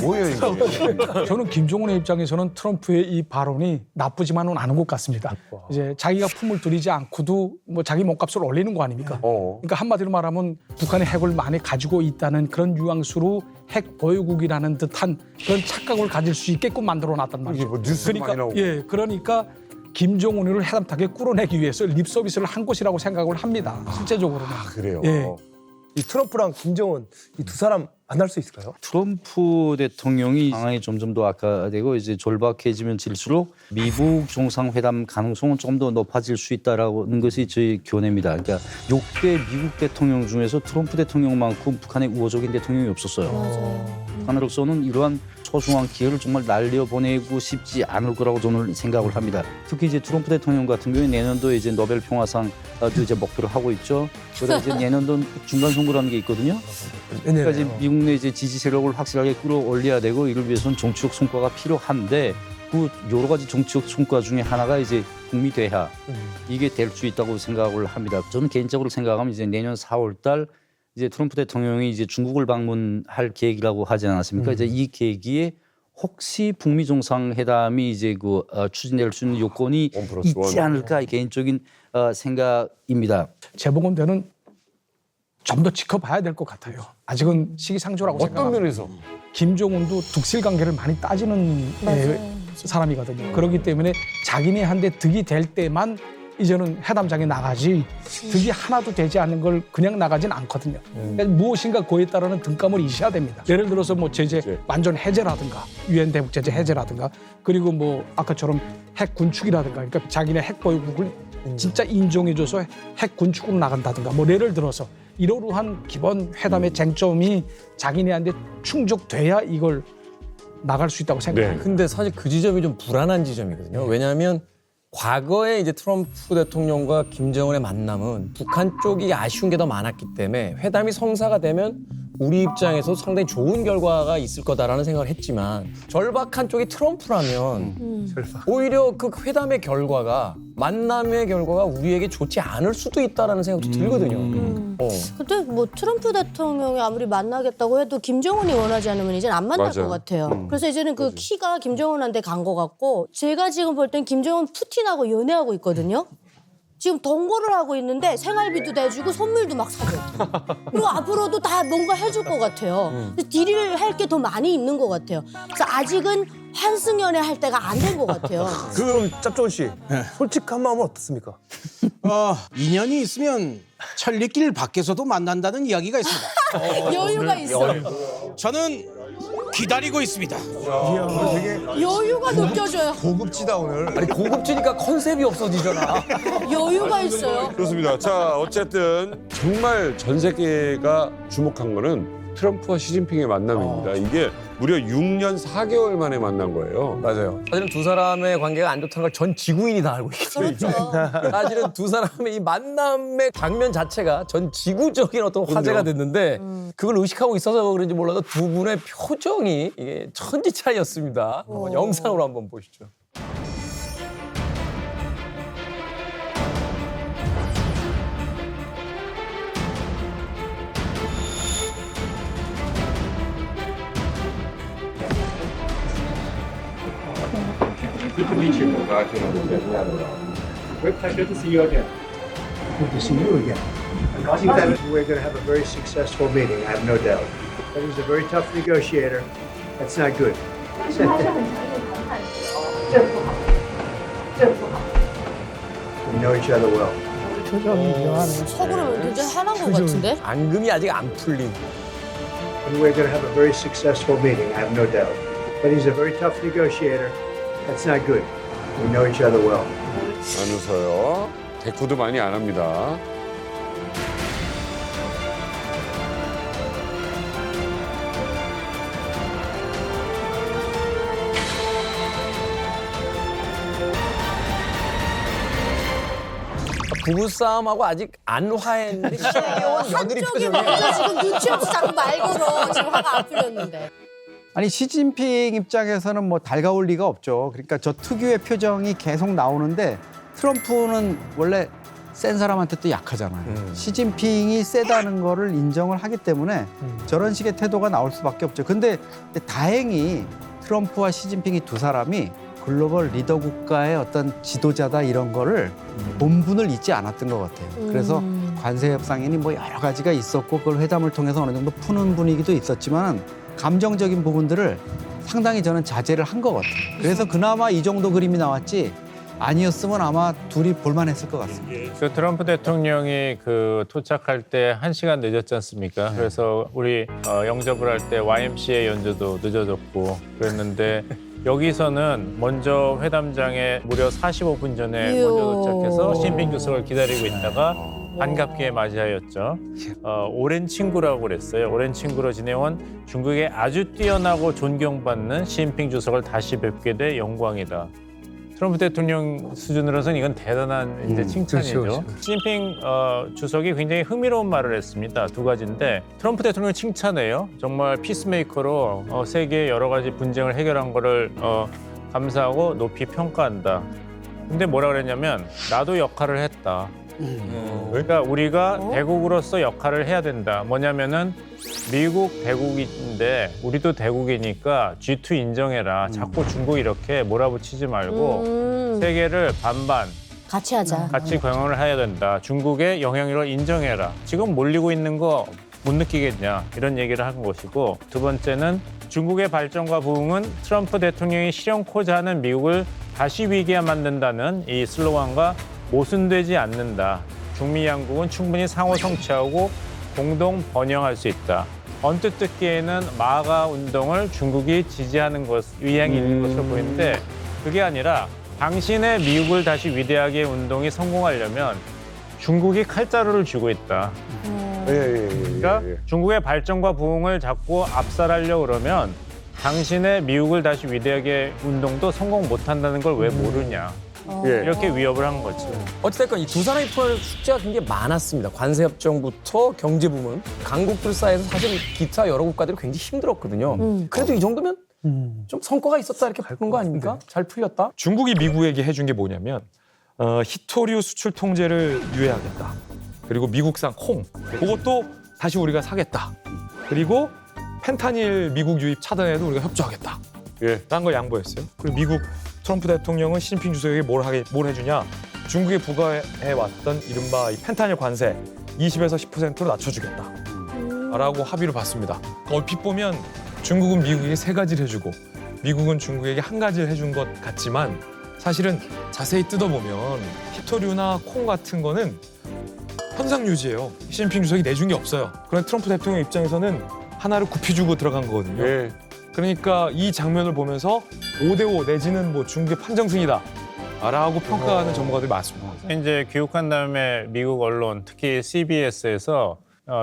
뭐예요 이게? 저는 김정은의 입장에서는 트럼프의 이 발언이 나쁘지만은 않은 것 같습니다. 이제 자기가 품을 들이지 않고도 뭐 자기 몸값을 올리는 거 아닙니까? 그러니까 한마디로 말하면 북한이 핵을 많이 가지고 있다는 그런 뉘앙스로 핵 보유국이라는 듯한 그런 착각을 가질 수 있게끔 만들어놨단 말이죠. 뭐 뉴스 많이 나오고. 그러니까 김정은을 해담타게 끌어내기 위해서 립 서비스를 한 것이라고 생각을 합니다. 실제적으로는. 그래요. 이 트럼프랑 김정은 이 두 사람 만날 수 있을까요? 트럼프 대통령이 상황이 점점 더 악화되고 이제 절박해지면 질수록 미국 정상회담 가능성은 좀 더 높아질 수 있다라는 것이 저희 견해입니다. 그러니까 역대 미국 대통령 중에서 트럼프 대통령만큼 북한의 우호적인 대통령이 없었어요. 북한으로서는 이러한 소중한 기회를 정말 날려보내고 싶지 않을 거라고 저는 생각을 합니다. 특히 이제 트럼프 대통령 같은 경우에 내년도에 이제 노벨 평화상도 이제 목표로 하고 있죠. 그러다 이제 내년도 중간 선거라는 게 있거든요. 그러니까 이제 미국 내 이제 지지 세력을 확실하게 끌어올려야 되고 이를 위해서는 정치적 성과가 필요한데 그 여러 가지 정치적 성과 중에 하나가 이제 북미 대화 이게 될 수 있다고 생각을 합니다. 저는 개인적으로 생각하면 이제 내년 4월달 이제 트럼프 대통령이 이제 중국을 방문할 계획이라고 하지 않았습니까? 이제 이 계기에 혹시 북미 정상회담이 이제 추진될 수 있는 요건이 있지 않을까 개인적인 생각입니다. 재보건대는 좀 더 지켜봐야 될 것 같아요. 아직은 시기상조라고 생각합니다. 어떤 면에서? 김정은도 득실 관계를 많이 따지는 사람이거든요. 그렇기 때문에 자기네한테 득이 될 때만 이제는 회담장에 나가지 득이 하나도 되지 않는 걸 그냥 나가진 않거든요. 그러니까 무엇인가 그에 따르는 등감을 이셔야 됩니다. 예를 들어서 뭐 제재 완전 해제라든가 유엔 대북 제재 해제라든가 그리고 뭐 아까처럼 핵 군축이라든가 그러니까 자기네 핵 보유국을 진짜 인정해줘서 핵 군축으로 나간다든가 뭐 예를 들어서 이러한 기본 회담의 쟁점이 자기네한테 충족돼야 이걸 나갈 수 있다고 생각합니다. 근데 사실 그 지점이 좀 불안한 지점이거든요. 왜냐하면 과거에 이제 트럼프 대통령과 김정은의 만남은 북한 쪽이 아쉬운 게 더 많았기 때문에 회담이 성사가 되면 우리 입장에서 상당히 좋은 결과가 있을 거다라는 생각을 했지만 절박한 쪽이 트럼프라면 오히려 그 회담의 결과가 만남의 결과가 우리에게 좋지 않을 수도 있다라는 생각도 들거든요. 근데 뭐 트럼프 대통령이 아무리 만나겠다고 해도 김정은이 원하지 않으면 이제는 안 만날 맞아요. 것 같아요. 그래서 이제는 그 키가 김정은한테 간 것 같고 제가 지금 볼 땐 김정은 푸틴하고 연애하고 있거든요. 지금 동거를 하고 있는데 생활비도 내주고 선물도 막 사줘. 그리고 앞으로도 다 뭔가 해줄 것 같아요. 딜을 할 게 더 많이 있는 것 같아요. 그래서 아직은 환승연애 할 때가 안 된 것 같아요. 그럼 짭조은 씨 솔직한 마음은 어떻습니까? 인연이 있으면 천리길 밖에서도 만난다는 이야기가 있습니다. 여유가 있어. 저는 기다리고 있습니다. 여유가 느껴져요. 고급지다 오늘. 아니 고급지니까 컨셉이 없어지잖아. 여유가 있어요. 그렇습니다. 자, 어쨌든 정말 전 세계가 주목한 거는 트럼프와 시진핑의 만남입니다. 이게 무려 6년 4개월 만에 만난 거예요. 맞아요. 사실은 두 사람의 관계가 안 좋다는 걸 전 지구인이 다 알고 있거든요. 그렇죠. 사실은 두 사람의 이 만남의 장면 자체가 전 지구적인 어떤 화제가 됐는데 그걸 의식하고 있어서 그런지 몰라도 두 분의 표정이 이게 천지 차이였습니다. 한번 영상으로 한번 보시죠. Good to meet you. Great pleasure to see you again. Good to see you again. We're going to have a very successful meeting, I have no doubt. But he's a very tough negotiator. That's not good. We know each other well. 서구를 되게 하는 것 같은데? 앙금이 아직 안 풀린. And we're going to have a very successful meeting, I have no doubt. But he's a very tough negotiator. That's not good. We know each other well. 안 웃어요. 대꾸도 많이 안 합니다. 부부싸움하고 아직 안 화했는데 시어온 며느리 한쪽이 표정이에요. 먼저 지금 눈치 없이 자꾸 말 걸어. 지금 화가 안 풀렸는데. 아니 시진핑 입장에서는 뭐 달가울 리가 없죠. 그러니까 저 특유의 표정이 계속 나오는데 트럼프는 원래 센 사람한테 또 약하잖아요. 시진핑이 세다는 거를 인정을 하기 때문에 저런 식의 태도가 나올 수밖에 없죠. 근데 다행히 트럼프와 시진핑이 두 사람이 글로벌 리더 국가의 어떤 지도자다 이런 거를 본분을 잊지 않았던 것 같아요. 그래서 관세 협상이니 뭐 여러 가지가 있었고 그걸 회담을 통해서 어느 정도 푸는 분위기도 있었지만 감정적인 부분들을 상당히 저는 자제를 한 것 같아요. 그래서 그나마 이 정도 그림이 나왔지 아니었으면 아마 둘이 볼만했을 것 같습니다. 그 트럼프 대통령이 그 도착할 때 1시간 늦었지 않습니까? 그래서 우리 영접을 할 때 YMCA 연주도 늦어졌고 그랬는데 여기서는 먼저 회담장에 무려 45분 전에 먼저 도착해서 시진핑 주석을 기다리고 있다가 반갑게 맞이하였죠. 오랜 친구라고 그랬어요. 오랜 친구로 지내온 중국의 아주 뛰어나고 존경받는 시진핑 주석을 다시 뵙게 돼 영광이다. 트럼프 대통령 수준으로서는 이건 대단한 이제 칭찬이죠. 그렇죠. 시진핑 주석이 굉장히 흥미로운 말을 했습니다. 두 가지인데 트럼프 대통령을 칭찬해요. 정말 피스메이커로 세계의 여러 가지 분쟁을 해결한 거를 감사하고 높이 평가한다. 근데 뭐라 그랬냐면 나도 역할을 했다. 그러니까 우리가 대국으로서 역할을 해야 된다. 뭐냐면은 미국 대국인데 우리도 대국이니까 G2 인정해라. 자꾸 중국 이렇게 몰아붙이지 말고 세계를 반반 같이 하자. 같이 경영을 해야 된다. 중국의 영향력을 인정해라. 지금 몰리고 있는 거 못 느끼겠냐 이런 얘기를 한 것이고 두 번째는 중국의 발전과 부흥은 트럼프 대통령이 실현코자 하는 미국을 다시 위기에 만든다는 이 슬로건과 모순되지 않는다. 중미 양국은 충분히 상호 성취하고 공동 번영할 수 있다. 언뜻 듣기에는 마가 운동을 중국이 지지하는 것, 의향이 있는 것으로 보이는데 그게 아니라 당신의 미국을 다시 위대하게 운동이 성공하려면 중국이 칼자루를 쥐고 있다. 그러니까 중국의 발전과 부흥을 자꾸 압살하려고 그러면 당신의 미국을 다시 위대하게 운동도 성공 못한다는 걸 왜 모르냐. 이렇게 위협을 한 거죠. 어찌됐건 이 두 사람이 풀어낼 숙제가 굉장히 많았습니다. 관세 협정부터 경제 부문, 강국들 사이에서 사실 기타 여러 국가들이 굉장히 힘들었거든요. 그래도 이 정도면 좀 성과가 있었다 이렇게 보는 거 아닙니까? 잘 풀렸다. 중국이 미국에게 해준 게 뭐냐면 히토류 수출 통제를 유예하겠다. 그리고 미국산 콩, 그것도 다시 우리가 사겠다. 그리고 펜타닐 미국 유입 차단에도 우리가 협조하겠다. 라는 걸 양보했어요. 그리고 미국 트럼프 대통령은 시진핑 주석에게 뭘 해주냐? 중국에 부과해왔던 이른바 이 펜타닐 관세 20에서 10%로 낮춰주겠다. 라고 합의를 봤습니다. 얼핏 보면 중국은 미국에게 세 가지를 해주고 미국은 중국에게 한 가지를 해준 것 같지만 사실은 자세히 뜯어보면 히토류나 콩 같은 거는 현상 유지예요. 시진핑 주석이 내준 게 없어요. 그런데 트럼프 대통령 입장에서는 하나를 굽히주고 들어간 거거든요. 그러니까 이 장면을 보면서 5대5 내지는 뭐 중국의 판정승이다 라고 평가하는 전문가들이 많습니다. 이제 귀국한 다음에 미국 언론, 특히 CBS에서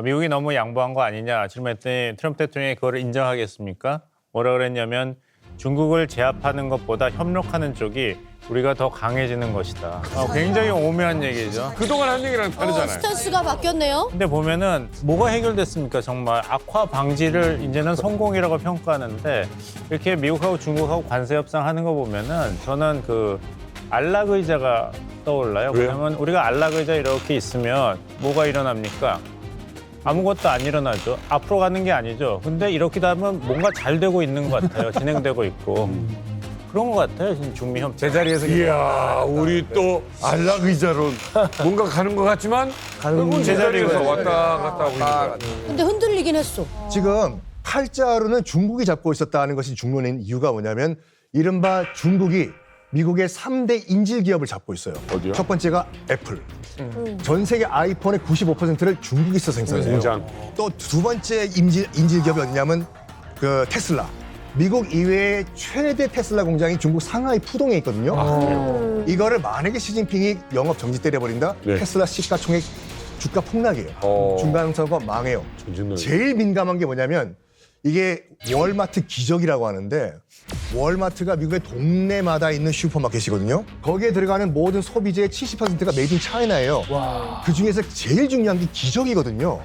미국이 너무 양보한 거 아니냐 질문했더니 트럼프 대통령이 그걸 인정하겠습니까? 뭐라 그랬냐면 중국을 제압하는 것보다 협력하는 쪽이 우리가 더 강해지는 것이다. 굉장히 오묘한 얘기죠. 그동안 한 얘기랑 다르잖아요. 스탠스가 바뀌었네요. 근데 보면은 뭐가 해결됐습니까? 정말 악화 방지를 이제는 성공이라고 평가하는데 이렇게 미국하고 중국하고 관세 협상하는 거 보면은 저는 그 안락 의자가 떠올라요. 왜냐면 우리가 안락 의자 이렇게 있으면 뭐가 일어납니까? 아무것도 안 일어나죠. 앞으로 가는 게 아니죠. 근데 이렇게 되면 뭔가 잘 되고 있는 것 같아요. 진행되고 있고. 그런 것 같아요. 지금 중미 협상. 제자리에서. 이야, 우리 또 안락 의자로 뭔가 가는 것 같지만 결국은 제자리에서 왔다 갔다 하고 있는 거야. 근데 흔들리긴 했어. 지금 칼자루는 중국이 잡고 있었다는 것이 중론인 이유가 뭐냐면 이른바 중국이 미국의 3대 인질 기업을 잡고 있어요. 어디요? 첫 번째가 애플. 전 세계 아이폰의 95%를 중국에서 생산해요. 또 두 번째 인질 기업이 어디냐면 그 테슬라. 미국 이외의 최대 테슬라 공장이 중국 상하이 푸동에 있거든요. 이거를 만약에 시진핑이 영업 정지 때려버린다? 테슬라 시가총액 주가 폭락이에요. 중간 선거 망해요. 제일 민감한 게 뭐냐면 이게 월마트 기적이라고 하는데 월마트가 미국의 동네마다 있는 슈퍼마켓이거든요. 거기에 들어가는 모든 소비재의 70%가 메이드 인 차이나예요. 그중에서 제일 중요한 게 기저귀거든요.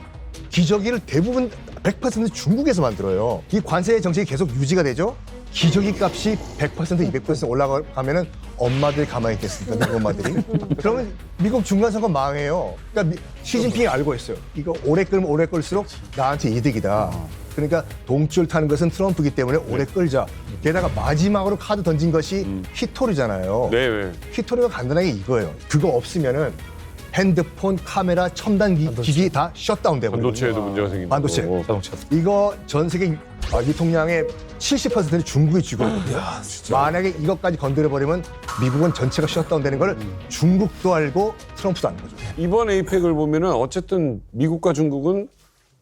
기저귀를 대부분 100% 중국에서 만들어요. 이 관세 정책이 계속 유지가 되죠. 기저귀 값이 100%, 200% 올라가면은 엄마들이 가만히 있겠습니까? 미국 엄마들이. 그러면 미국 중간선거 망해요. 그러니까 시진핑이 알고 있어요. 이거 오래 끌면 오래 끌수록 나한테 이득이다. 그러니까 동줄 타는 것은 트럼프이기 때문에 오래 끌자. 게다가 마지막으로 카드 던진 것이 히토류잖아요. 히토류가 간단하게 이거예요. 그거 없으면은 핸드폰, 카메라, 첨단 기기 다 셧다운 되거든요. 반도체에도 문제가 생긴다. 반도체. 이거 전 세계 유통량의 70%는 중국이 쥐고 있거든요. 만약에 이것까지 건드려버리면 미국은 전체가 셧다운 되는 걸 중국도 알고 트럼프도 아는 거죠. 이번 에이펙을 보면은 어쨌든 미국과 중국은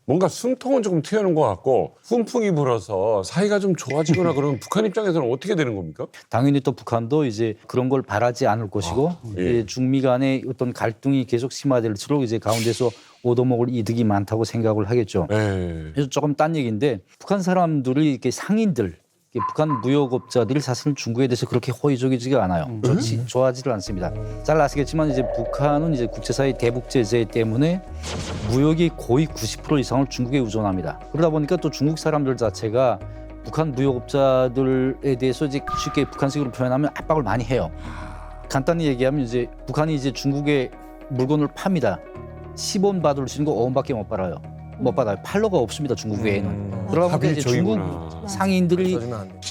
뭔가 숨통은 조금 트여는 것 같고 훈풍이 불어서 사이가 좀 좋아지거나 그러면 북한 입장에서는 어떻게 되는 겁니까? 당연히 또 북한도 이제 그런 걸 바라지 않을 것이고 예. 중미 간의 어떤 갈등이 계속 심화될수록 이제 가운데서 얻어먹을 이득이 많다고 생각을 하겠죠. 그래서 조금 딴 얘기인데 북한 사람들이 이렇게 상인들 북한 무역업자들이 사실 중국에 대해서 그렇게 호의적이지가 않아요. 좋아하지를 않습니다. 잘 아시겠지만 이제 북한은 이제 국제사회 대북 제재 때문에 무역이 거의 90% 이상을 중국에 의존합니다. 그러다 보니까 또 중국 사람들 자체가 북한 무역업자들에 대해서 이제 쉽게 북한식으로 표현하면 압박을 많이 해요. 간단히 얘기하면 이제 북한이 이제 중국에 물건을 팝니다. 10원 받을 수 있는 거 5원밖에 못 받아요. 팔러가 없습니다. 중국 외에는. 그러다 보니까 이제 중국 상인들이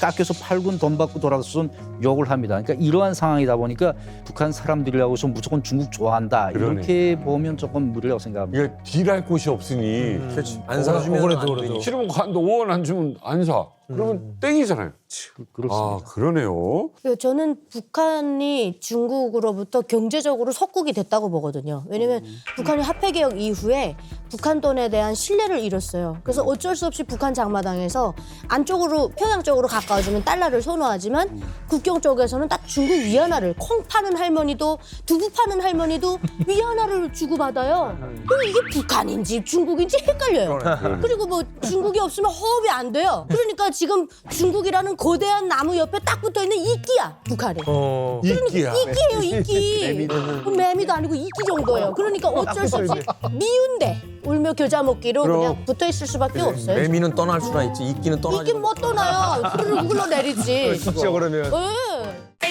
깎여서 팔군 돈 받고 돌아가서는 욕을 합니다. 그러니까 이러한 상황이다 보니까 북한 사람들이라고서 무조건 중국 좋아한다. 이렇게 보면 조금 무리라고 생각합니다. 이게 딜할 곳이 없으니 안 사주면 억울해도 안 되니. 싫으면 너 5원 안 주면 안 사. 그러면 땡이잖아요. 그렇습니다. 아, 그러네요. 저는 북한이 중국으로부터 경제적으로 속국이 됐다고 보거든요. 왜냐면 북한이 화폐개혁 이후에 북한 돈에 대한 신뢰를 잃었어요. 그래서 어쩔 수 없이 북한 장마당에서 안쪽으로 평양 쪽으로 가까워지면 달러를 선호하지만 국경 쪽에서는 딱 중국 위안화를 콩 파는 할머니도 두부 파는 할머니도 위안화를 주고받아요. 그럼 이게 북한인지 중국인지 헷갈려요. 그리고 뭐 중국이 없으면 호흡이 안 돼요. 그러니까 지금 중국이라는 거대한 나무 옆에 딱 붙어있는 이끼야 북한이. 이끼야. 이끼예요 이끼. 매미도 아니고 이끼 정도예요. 그러니까 어쩔 수 없이 미운데 울며 겨자 먹기로 그냥 붙어있을 수밖에 없어요. 매미는 떠날 수나 있지 이끼는 떠나지. 이끼 못 떠나요. 흐르륵 흘러내리지. 진짜 그러면. 네.